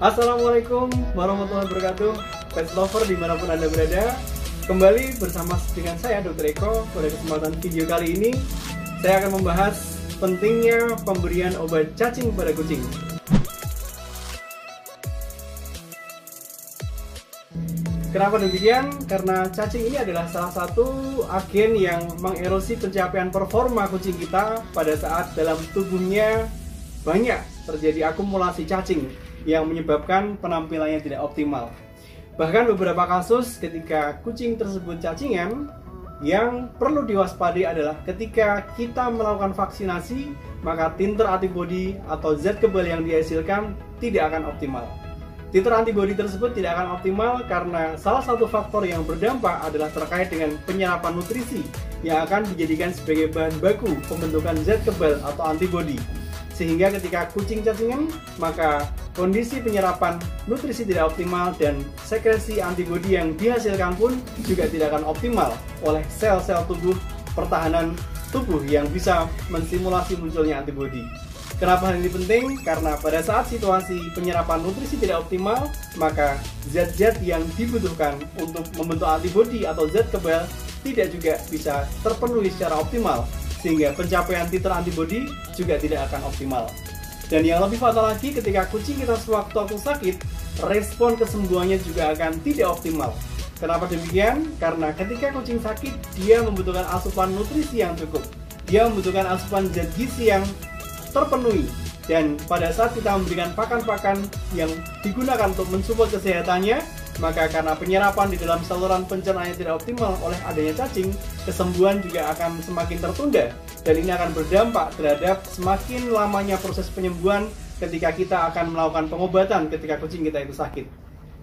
Assalamualaikum warahmatullahi wabarakatuh, pet lover dimanapun Anda berada. Kembali bersama dengan saya Dr. Eko. Pada kesempatan video kali ini saya akan membahas pentingnya pemberian obat cacing pada kucing. Kenapa demikian? Karena cacing ini adalah salah satu agen yang mengerosi pencapaian performa kucing kita pada saat dalam tubuhnya banyak terjadi akumulasi cacing yang menyebabkan penampilannya tidak optimal. Bahkan beberapa kasus ketika kucing tersebut cacingan, yang perlu diwaspadai adalah ketika kita melakukan vaksinasi, maka titer antibodi atau zat kebal yang dihasilkan tidak akan optimal. Titer antibodi tersebut tidak akan optimal karena salah satu faktor yang berdampak adalah terkait dengan penyerapan nutrisi yang akan dijadikan sebagai bahan baku pembentukan zat kebal atau antibodi. Sehingga ketika kucing cacingan, maka kondisi penyerapan nutrisi tidak optimal dan sekresi antibodi yang dihasilkan pun juga tidak akan optimal oleh sel-sel tubuh pertahanan tubuh yang bisa menstimulasi munculnya antibodi. Kenapa hal ini penting? Karena pada saat situasi penyerapan nutrisi tidak optimal, maka zat-zat yang dibutuhkan untuk membentuk antibodi atau zat kebal tidak juga bisa terpenuhi secara optimal, sehingga pencapaian titer antibodi juga tidak akan optimal. Dan yang lebih fatal lagi, ketika kucing kita sewaktu-waktu sakit, respon kesembuhannya juga akan tidak optimal. Kenapa demikian? Karena ketika kucing sakit, dia membutuhkan asupan nutrisi yang cukup, dia membutuhkan asupan zat gizi yang terpenuhi. Dan pada saat kita memberikan pakan-pakan yang digunakan untuk mensupport kesehatannya, maka karena penyerapan di dalam saluran pencernaan yang tidak optimal oleh adanya cacing, kesembuhan juga akan semakin tertunda. Dan ini akan berdampak terhadap semakin lamanya proses penyembuhan ketika kita akan melakukan pengobatan ketika kucing kita itu sakit.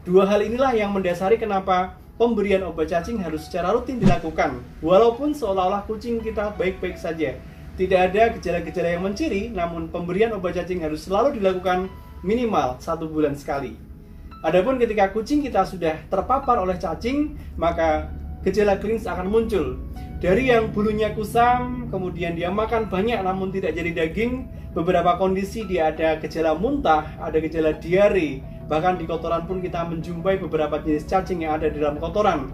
Dua hal inilah yang mendasari kenapa pemberian obat cacing harus secara rutin dilakukan, walaupun seolah-olah kucing kita baik-baik saja. Tidak ada gejala-gejala yang menciri, namun pemberian obat cacing harus selalu dilakukan minimal 1 bulan sekali. Adapun ketika kucing kita sudah terpapar oleh cacing, maka gejala klinis akan muncul. Dari yang bulunya kusam, kemudian dia makan banyak namun tidak jadi daging, beberapa kondisi dia ada gejala muntah, ada gejala diare, bahkan di kotoran pun kita menjumpai beberapa jenis cacing yang ada di dalam kotoran.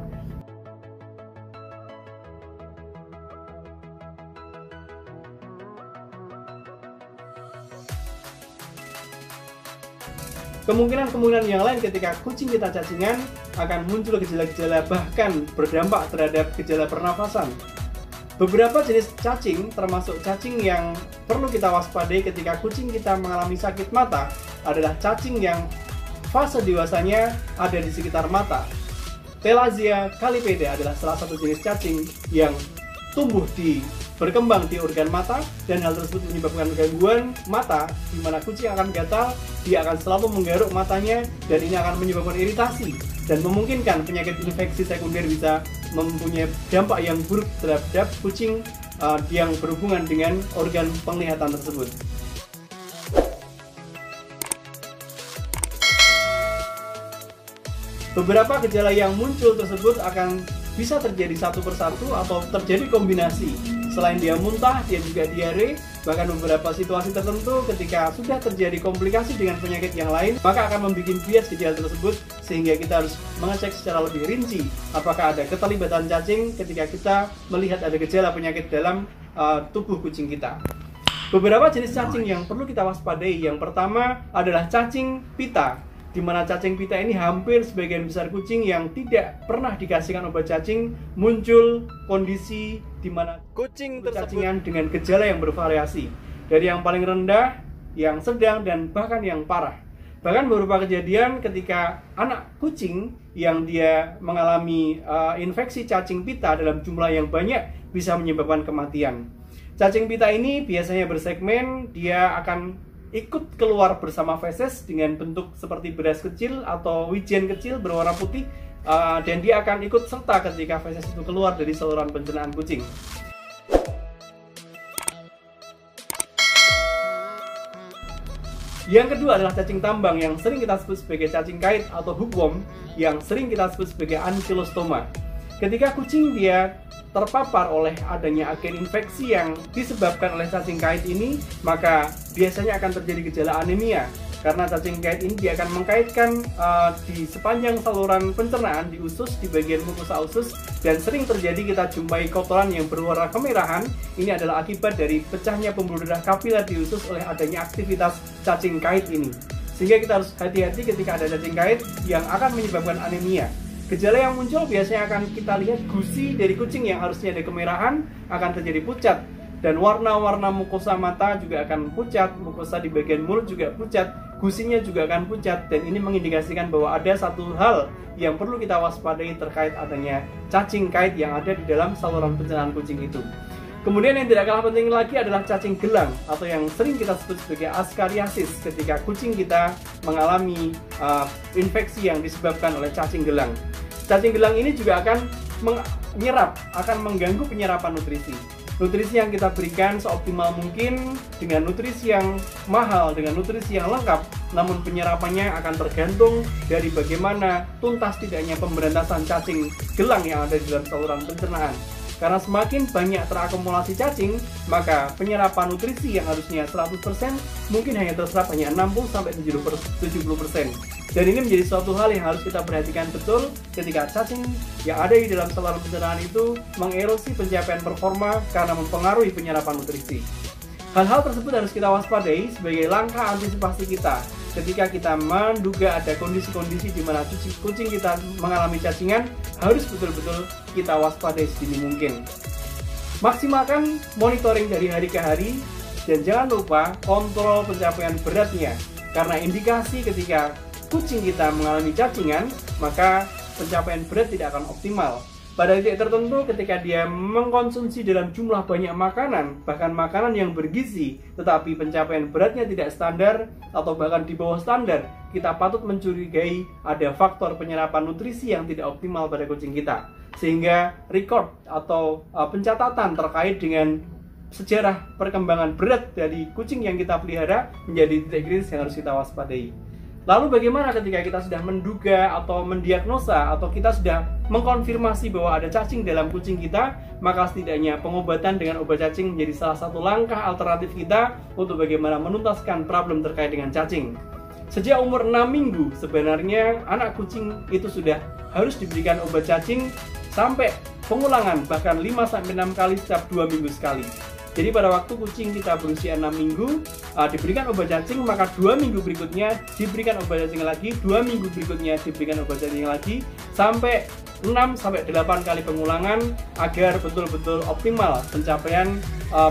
Kemungkinan yang lain ketika kucing kita cacingan akan muncul gejala-gejala bahkan berdampak terhadap gejala pernafasan. Beberapa jenis cacing, termasuk cacing yang perlu kita waspadai ketika kucing kita mengalami sakit mata, adalah cacing yang fase dewasanya ada di sekitar mata. Thalassia callipeda adalah salah satu jenis cacing yang berkembang di organ mata, dan hal tersebut menyebabkan gangguan mata di mana kucing akan gatal, dia akan selalu menggaruk matanya, dan ini akan menyebabkan iritasi dan memungkinkan penyakit infeksi sekunder bisa mempunyai dampak yang buruk terhadap kucing yang berhubungan dengan organ penglihatan tersebut. Beberapa gejala yang muncul tersebut akan bisa terjadi satu persatu atau terjadi kombinasi. Selain dia muntah, dia juga diare. Bahkan beberapa situasi tertentu ketika sudah terjadi komplikasi dengan penyakit yang lain, maka akan membuat bias gejala tersebut, sehingga kita harus mengecek secara lebih rinci apakah ada keterlibatan cacing ketika kita melihat ada gejala penyakit dalam tubuh kucing kita. Beberapa jenis cacing yang perlu kita waspadai. Yang pertama adalah cacing pita, di mana cacing pita ini hampir sebagian besar kucing yang tidak pernah dikasihkan obat cacing muncul kondisi di mana kucing tercacingan dengan gejala yang bervariasi, dari yang paling rendah, yang sedang, dan bahkan yang parah. Bahkan beberapa kejadian ketika anak kucing yang dia mengalami infeksi cacing pita dalam jumlah yang banyak bisa menyebabkan kematian. Cacing pita ini biasanya bersegmen, dia akan ikut keluar bersama feses dengan bentuk seperti beras kecil atau wijen kecil berwarna putih, dan dia akan ikut serta ketika feses itu keluar dari saluran pencernaan kucing. Yang kedua adalah cacing tambang yang sering kita sebut sebagai cacing kait atau hookworm, yang sering kita sebut sebagai ankylostoma. Ketika kucing dia terpapar oleh adanya agen infeksi yang disebabkan oleh cacing kait ini, maka biasanya akan terjadi gejala anemia. Karena cacing kait ini dia akan mengkaitkan di sepanjang saluran pencernaan di usus, di bagian mukosa usus, dan sering terjadi kita jumpai kotoran yang berwarna kemerahan. Ini adalah akibat dari pecahnya pembuluh darah kapiler di usus oleh adanya aktivitas cacing kait ini. Sehingga kita harus hati-hati ketika ada cacing kait yang akan menyebabkan anemia. Gejala yang muncul biasanya akan kita lihat gusi dari kucing yang harusnya ada kemerahan akan terjadi pucat. Dan warna-warna mukosa mata juga akan pucat, mukosa di bagian mulut juga pucat, gusinya juga akan pucat, dan ini mengindikasikan bahwa ada satu hal yang perlu kita waspadai terkait adanya cacing kait yang ada di dalam saluran pencernaan kucing itu. Kemudian yang tidak kalah penting lagi adalah cacing gelang atau yang sering kita sebut sebagai askariasis ketika kucing kita mengalami infeksi yang disebabkan oleh cacing gelang. Cacing gelang ini juga akan akan mengganggu penyerapan nutrisi. Nutrisi yang kita berikan seoptimal mungkin dengan nutrisi yang mahal, dengan nutrisi yang lengkap, namun penyerapannya akan tergantung dari bagaimana tuntas tidaknya pemberantasan cacing gelang yang ada di dalam saluran pencernaan. Karena semakin banyak terakumulasi cacing, maka penyerapan nutrisi yang harusnya 100% mungkin hanya terserap hanya 60-70%. Dan ini menjadi suatu hal yang harus kita perhatikan betul ketika cacing yang ada di dalam saluran pencernaan itu mengerosi pencapaian performa karena mempengaruhi penyerapan nutrisi. Hal-hal tersebut harus kita waspadai sebagai langkah antisipasi kita ketika kita menduga ada kondisi-kondisi di mana kucing kita mengalami cacingan. Harus betul-betul kita waspadai sedini mungkin. Maksimalkan monitoring dari hari ke hari dan jangan lupa kontrol pencapaian beratnya, karena indikasi ketika kucing kita mengalami cacingan maka pencapaian berat tidak akan optimal. Pada titik tertentu ketika dia mengkonsumsi dalam jumlah banyak makanan, bahkan makanan yang bergizi, tetapi pencapaian beratnya tidak standar atau bahkan di bawah standar, kita patut mencurigai ada faktor penyerapan nutrisi yang tidak optimal pada kucing kita. Sehingga record atau pencatatan terkait dengan sejarah perkembangan berat dari kucing yang kita pelihara menjadi titik kritis yang harus kita waspadai. Lalu bagaimana ketika kita sudah menduga atau mendiagnosa atau kita sudah mengkonfirmasi bahwa ada cacing dalam kucing kita, maka setidaknya pengobatan dengan obat cacing menjadi salah satu langkah alternatif kita untuk bagaimana menuntaskan problem terkait dengan cacing. Sejak umur 6 minggu sebenarnya anak kucing itu sudah harus diberikan obat cacing sampai pengulangan bahkan 5-6 kali setiap 2 minggu sekali. Jadi pada waktu kucing kita berusia 6 minggu diberikan obat cacing, maka 2 minggu berikutnya diberikan obat cacing lagi, 2 minggu berikutnya diberikan obat cacing lagi, sampai 6-8 kali pengulangan agar betul-betul optimal pencapaian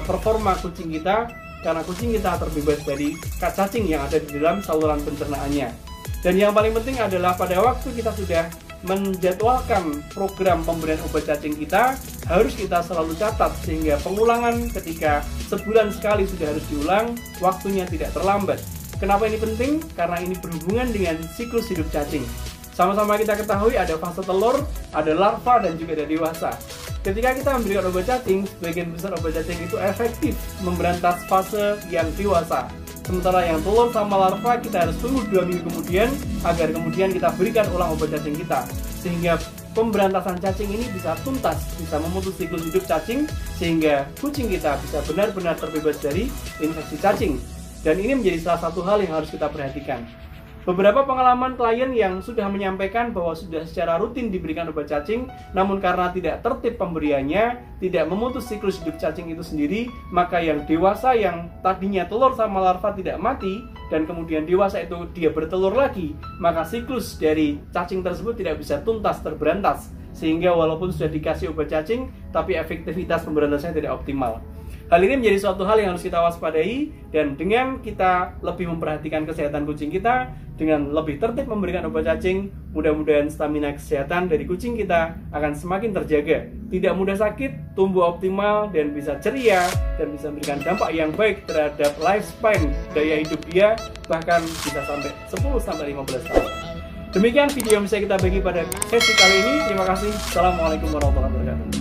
performa kucing kita, karena kucing kita terbebas dari cacing yang ada di dalam saluran pencernaannya. Dan yang paling penting adalah pada waktu kita sudah menjadwalkan program pemberian obat cacing kita, harus kita selalu catat sehingga pengulangan ketika sebulan sekali sudah harus diulang, waktunya tidak terlambat. Kenapa ini penting? Karena ini berhubungan dengan siklus hidup cacing. Sama-sama kita ketahui ada fase telur, ada larva, dan juga ada dewasa. Ketika kita memberikan obat cacing, sebagian besar obat cacing itu efektif memberantas fase yang dewasa. Sementara yang telur sama larva kita harus tunggu 2 minggu kemudian agar kemudian kita berikan ulang obat cacing kita, sehingga pemberantasan cacing ini bisa tuntas, bisa memutus siklus hidup cacing sehingga kucing kita bisa benar-benar terbebas dari infeksi cacing. Dan ini menjadi salah satu hal yang harus kita perhatikan. Beberapa pengalaman klien yang sudah menyampaikan bahwa sudah secara rutin diberikan obat cacing, namun karena tidak tertib pemberiannya, tidak memutus siklus hidup cacing itu sendiri, maka yang dewasa yang tadinya telur sama larva tidak mati, dan kemudian dewasa itu dia bertelur lagi, maka siklus dari cacing tersebut tidak bisa tuntas terberantas, sehingga walaupun sudah dikasih obat cacing, tapi efektivitas pemberantasannya tidak optimal. Hal ini menjadi suatu hal yang harus kita waspadai, dan dengan kita lebih memperhatikan kesehatan kucing kita, dengan lebih tertib memberikan obat cacing, mudah-mudahan stamina kesehatan dari kucing kita akan semakin terjaga, tidak mudah sakit, tumbuh optimal, dan bisa ceria, dan bisa memberikan dampak yang baik terhadap lifespan daya hidup dia, bahkan bisa sampai 10-15 tahun. Demikian video yang bisa kita bagi pada sesi kali ini. Terima kasih. Assalamualaikum warahmatullahi wabarakatuh.